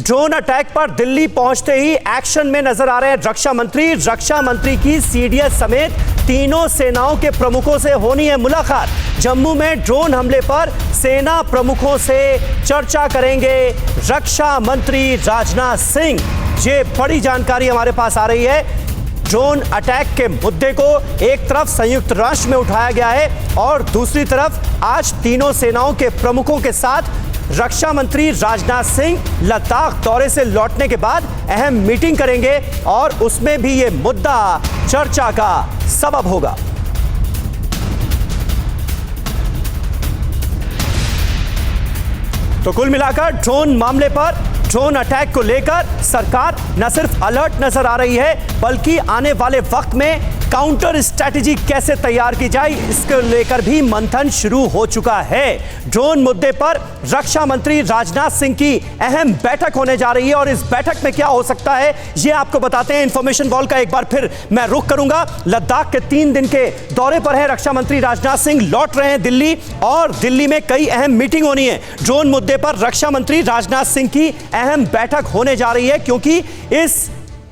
Drone attack पर दिल्ली पहुंचते ही action में नजर आ रहे हैं रक्षा मंत्री। रक्षा मंत्री की सीडीएस समेत तीनों सेनाओं के प्रमुखों से होनी है मुलाकात। जम्मू में ड्रोन हमले पर सेना प्रमुखों से चर्चा करेंगे रक्षा मंत्री राजनाथ सिंह। ये बड़ी जानकारी हमारे पास आ रही है। ड्रोन अटैक के मुद्दे को एक तरफ संयुक्त राष्ट्र में उठाया गया है और दूसरी तरफ आज तीनों सेनाओं के प्रमुखों के साथ रक्षा मंत्री राजनाथ सिंह लद्दाख दौरे से लौटने के बाद अहम मीटिंग करेंगे और उसमें भी यह मुद्दा चर्चा का सबब होगा। तो कुल मिलाकर ड्रोन मामले पर, ड्रोन अटैक को लेकर सरकार न सिर्फ अलर्ट नजर आ रही है बल्कि आने वाले वक्त में काउंटर स्ट्रैटेजी कैसे तैयार की जाए इसको लेकर भी मंथन शुरू हो चुका है। ड्रोन मुद्दे पर रक्षा मंत्री राजनाथ सिंह की अहम बैठक होने जा रही है और इस बैठक में क्या हो सकता है ये आपको बताते हैं। इंफॉर्मेशन वॉल का एक बार फिर मैं रुख करूंगा। लद्दाख के 3 दिन के दौरे पर है रक्षा मंत्री राजनाथ सिंह, लौट रहे हैं दिल्ली और दिल्ली में कई अहम मीटिंग होनी है। ड्रोन मुद्दे पर रक्षा मंत्री राजनाथ सिंह की अहम बैठक होने जा रही है क्योंकि इस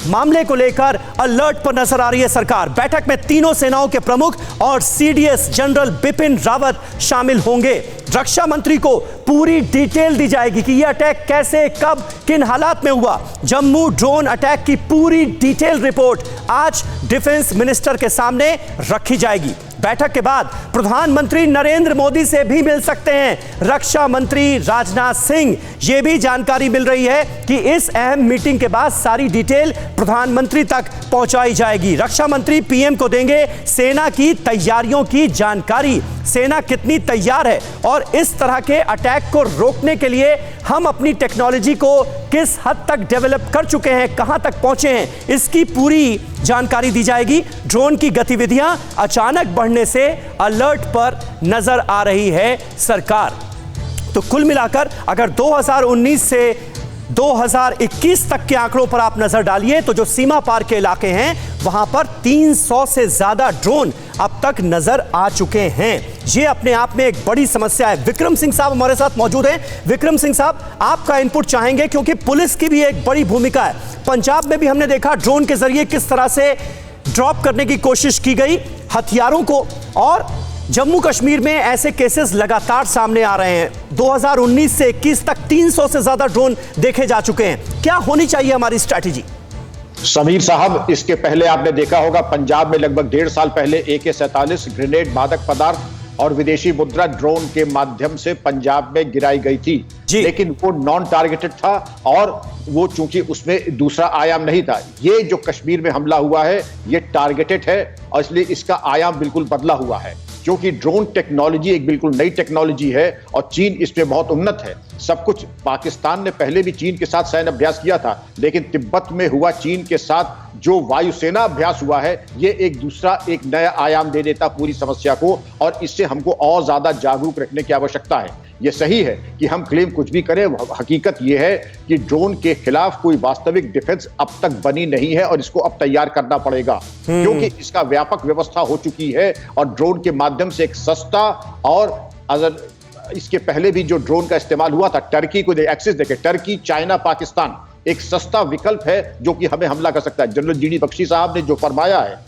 मामले को लेकर अलर्ट पर नजर आ रही है सरकार। बैठक में तीनों सेनाओं के प्रमुख और सीडीएस जनरल बिपिन रावत शामिल होंगे। रक्षा मंत्री को पूरी डिटेल दी जाएगी कि यह अटैक कैसे, कब, किन हालात में हुआ। जम्मू ड्रोन अटैक की पूरी डिटेल रिपोर्ट आज डिफेंस मिनिस्टर के सामने रखी जाएगी। बैठक के बाद प्रधानमंत्री नरेंद्र मोदी से भी मिल सकते हैं रक्षा मंत्री राजनाथ सिंह। यह भी जानकारी मिल रही है कि इस अहम मीटिंग के बाद सारी डिटेल प्रधानमंत्री तक पहुंचाई जाएगी। रक्षा मंत्री पीएम को देंगे सेना की तैयारियों की जानकारी, सेना कितनी तैयार है और इस तरह के अटैक को रोकने के लिए हम अपनी टेक्नोलॉजी को किस हद तक डेवलप कर चुके हैं, कहां तक पहुंचे हैं, इसकी पूरी जानकारी दी जाएगी। ड्रोन की गतिविधियां अचानक बढ़ने से अलर्ट पर नजर आ रही है सरकार। तो कुल मिलाकर अगर 2019 से 2021 तक के आंकड़ों पर आप नजर डालिए तो जो सीमा पार के इलाके हैं वहां पर 300 से ज्यादा ड्रोन अब तक नजर आ चुके हैं। ये अपने आप में एक बड़ी समस्या है। विक्रम सिंह साहब हमारे साथ मौजूद हैं। विक्रम सिंह साहब, आपका इनपुट चाहेंगे क्योंकि पुलिस की भी एक बड़ी भूमिका है। पंजाब में भी हमने देखा ड्रोन के जरिए किस तरह से ड्रॉप करने की कोशिश की गई हथियारों को, और जम्मू कश्मीर में ऐसे केसेस लगातार सामने आ रहे हैं। 2019 से 21 तक 300 से ज्यादा ड्रोन देखे जा चुके हैं। क्या होनी चाहिए हमारी स्ट्रैटेजी? समीर साहब, इसके पहले आपने देखा होगा पंजाब में लगभग 1.5 साल पहले AK-47 ग्रेनेड, मादक पदार्थ और विदेशी मुद्रा ड्रोन के माध्यम से पंजाब में गिराई गई थी, लेकिन वो नॉन टारगेटेड था और वो चूंकि उसमें दूसरा आयाम नहीं था। ये जो कश्मीर में हमला हुआ है ये टारगेटेड है और इसलिए इसका आयाम बिल्कुल बदला हुआ है क्योंकि ड्रोन टेक्नोलॉजी एक बिल्कुल नई टेक्नोलॉजी है और चीन इसमें बहुत उन्नत है। सब कुछ पाकिस्तान ने पहले भी चीन के साथ सैन्य अभ्यास किया था, लेकिन तिब्बत में हुआ चीन के साथ जो वायुसेना अभ्यास हुआ है ये एक नया आयाम दे देता पूरी समस्या को और इससे हमको और ज्यादा जागरूक रखने की आवश्यकता है। ये सही है कि हम क्लेम कुछ भी करें, हकीकत ये है कि ड्रोन के खिलाफ कोई वास्तविक डिफेंस अब तक बनी नहीं है और इसको अब तैयार करना पड़ेगा क्योंकि इसका व्यापक व्यवस्था हो चुकी है और ड्रोन के माध्यम से एक सस्ता, और अगर इसके पहले भी जो ड्रोन का इस्तेमाल हुआ था, टर्की को एक्सिस देखे, टर्की, चाइना, पाकिस्तान, एक सस्ता विकल्प है जो कि हमें हमला कर सकता है। जनरल GD बख्शी साहब ने जो फरमाया है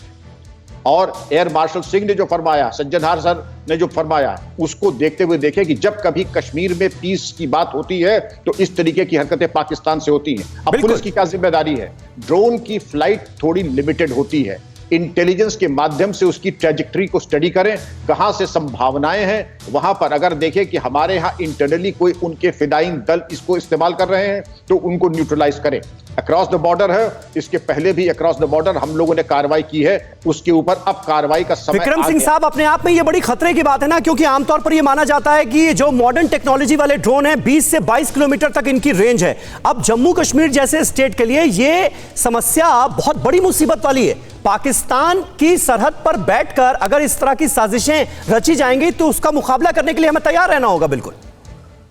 और एयर मार्शल सिंह ने जो फरमाया, सज्जनहार सर ने जो फरमाया, उसको देखते हुए देखें कि जब कभी कश्मीर में पीस की बात होती है तो इस तरीके की हरकतें पाकिस्तान से होती हैं। अब पुलिस की क्या जिम्मेदारी है? ड्रोन की फ्लाइट थोड़ी लिमिटेड होती है, इंटेलिजेंस के माध्यम से उसकी ट्रैजेक्टरी को स्टडी करें, कहां से संभावनाएं हैं वहां पर अगर देखें कि हमारे यहां इंटरनली कोई उनके फिदाइन दल इसको इस्तेमाल कर रहे हैं तो उनको न्यूट्रलाइज करें। अक्रॉस द बॉर्डर है, इसके पहले भी अक्रॉस द बॉर्डर हम लोगों ने कार्रवाई की है, उसके ऊपर अब कार्रवाई का समय। विक्रम सिंह साहब, अपने आप में ये बड़ी खतरे की बात है ना, क्योंकि आमतौर पर ये माना जाता है कि जो मॉडर्न टेक्नोलॉजी वाले ड्रोन हैं 20 से 22 किलोमीटर तक इनकी रेंज है। अब जम्मू कश्मीर जैसे स्टेट के लिए ये समस्या बहुत बड़ी मुसीबत वाली है। पाकिस्तान की सरहद पर बैठकर अगर इस तरह की साजिशें रची जाएंगी तो उसका मुकाबला करने के लिए हमें तैयार रहना होगा। बिल्कुल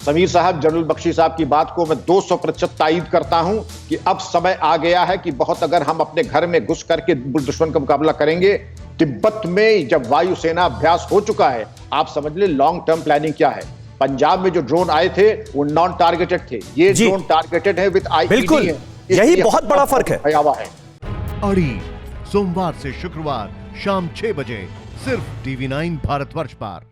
समीर साहब, जनरल बख्शी साहब की बात को मैं 200% तायीद करता हूं कि अब समय आ गया है कि बहुत अगर हम अपने घर में घुस करके दुश्मन का मुकाबला करेंगे। तिब्बत में जब वायुसेना अभ्यास हो चुका है, आप समझ ले लॉन्ग टर्म प्लानिंग क्या है। पंजाब में जो ड्रोन आए थे वो नॉन टारगेटेड थे, ये जी। ड्रोन टारगेटेड है विद आईईडी बिल्कुल, है। यही इसलिए बहुत बड़ा फर्क है। भयावह है। अड़ी सोमवार से शुक्रवार शाम 6 बजे सिर्फ TV9 भारतवर्ष पर।